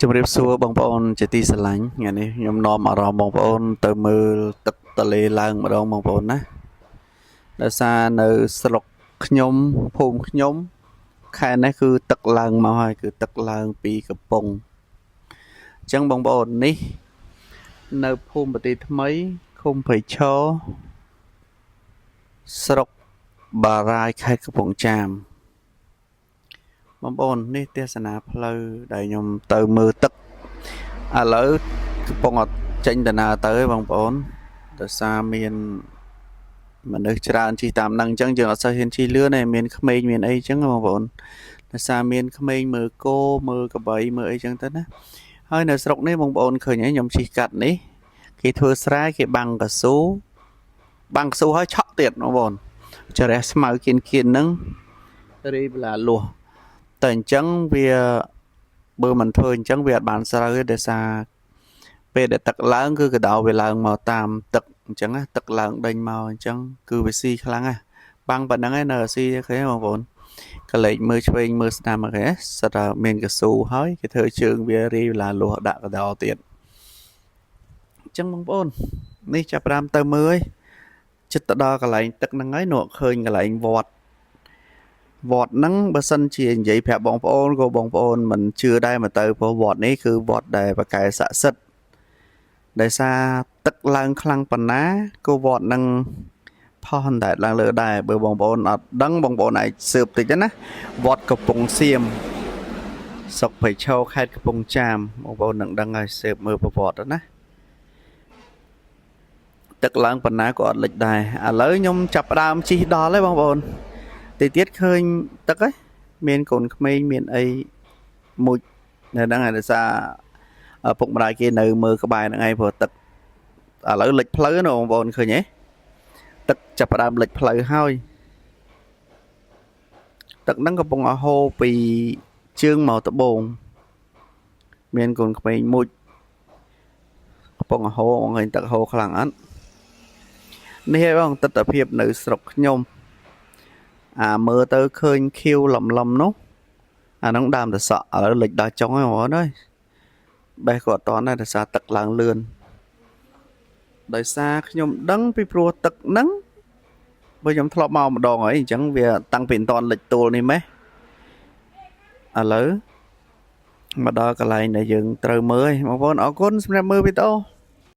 ជំរាបសួរបងប្អូនជាទីស្រឡាញ់ថ្ងៃនេះខ្ញុំនាំអារម្មណ៍បងប្អូនទៅមើលទឹកទន្លេឡើងម្ដងបងប្អូនណាដោយសារនៅស្រុកខ្ញុំភូមិខ្ញុំខេត្តនេះគឺទឹកឡើងមកហើយគឺទឹកឡើងពីកំពង់អញ្ចឹងបងប្អូននេះនៅភូមិប្រទេសថ្មីឃុំព្រៃឈរស្រុកបារាយខេត្តកំពង់ចាមបងប្អូននេះទេសនាផ្លូវដែលខ្ញុំទៅមើលទឹកឥឡូវកំពុងចេញដំណើរទៅឯងបងប្អូនដោយសារមានមនុស្សច្រើនជិះតាមនឹងអញ្ចឹងយើងអត់សូវហ៊ានជិះលឿនទេមានក្មេងមានអីអញ្ចឹងបងប្អូនដោយសារមានក្មេងមើលគោមើលក្របីមើលអីអញ្ចឹងទៅណាហើយនៅស្រុកនេះបងប្អូនឃើញហើយខ្ញុំជិះកាត់នេះគេធ្វើស្រែគេបាំងកស៊ូហើយឆក់ទៀតបងប្អូនចរះស្មៅគៀនហ្នឹងរីបឡាលួសតែអញ្ចឹងវាបើមិនធ្វើអញ្ចឹងវាអត់បានស្រូវទេដោយសារពេលដែលទឹកឡើងគឺកដោវាឡើងមកតាមទឹកអញ្ចឹងណាទឹកឡើងដេញមកអញ្ចឹងគឺវាស៊ីខ្លាំងណាស់បាំងប៉ុណ្្នឹងឯងនៅស៊ីឃើញបងប្អូនកលេចមើលឆ្វេងមើលស្ដាំមកឯងសិតតែមានកស៊ូហើយគេធ្វើជើងវារីវឡាលួសដាក់កដោទៀតអញ្ចឹងបងប្អូននេះចាប់ផ្ដើមទៅមើលហើយចិត្តទៅដល់កន្លែងទឹកហ្នឹងហើយនោះឃើញកន្លែងវត្តហ្នឹងបើសិនជានិយាយប្រាប់បងប្អូនក៏បងប្អូនមិនជឿដែរមកទៅព្រោះវត្តនេះគឺវត្តដែលប្រកែស័ក្តិសិទ្ធិដោយសារទឹកឡើងខ្លាំងប៉ុណ្ណាក៏វត្តហ្នឹងផុសតែឡើងលើដែរបើបងប្អូនអត់ដឹងបងប្អូនអាចស៊ើបតិចទៅណាវត្តកំពង់សៀមស្រុកព្រៃឈរខេត្តកំពង់ចាមបងប្អូននឹងដឹងហើយស៊ើបមើលប្រវត្តិទៅណាទឹកឡើងប៉ុណ្ណាក៏អត់លិចដែរឥឡូវខ្ញុំចាប់ផ្ដើមជិះដល់ហើយបងប្អូនតិចទៀតឃើញទឹកហ្នឹងមានកូនក្មេងមានអីមួយនៅហ្នឹងហើយដោយសារពុកម្ដាយគេនៅមើលក្បែរហ្នឹងឯងព្រោះទឹកឥឡូវលិចផ្លូវណាបងប្អូនឃើញទេទឹកចាប់ផ្ដើមលិចផ្លូវហើយទឹកហ្នឹងកំពុងហូរពីជើងមកត្បូងមានកូនក្មេងមួយកំពុងហូរឃើញទឹកហូរខ្លាំងអត់នេះឯងបងទស្សនភាពនៅស្រុកខ្ញុំមើលទៅឃើញខៀវលំនោះអាហ្នឹងដើមតសក់ឥឡូវលិចដល់ចុងហើយបងប្អូនអើយបេះក៏អត់តន់ដែរដោយសារទឹកឡើងលឿនដោយសារខ្ញុំដឹងពីព្រោះទឹកហ្នឹងបើខ្ញុំធ្លាប់មកម្ដងហើយអញ្ចឹងវាតាំងពីអត់តន់លិចទួលនេះម៉េះឥឡូវមកដល់កន្លែងដែលយើងត្រូវមើលហើយបងប្អូនអរគុណសម្រាប់មើលវីដេអូ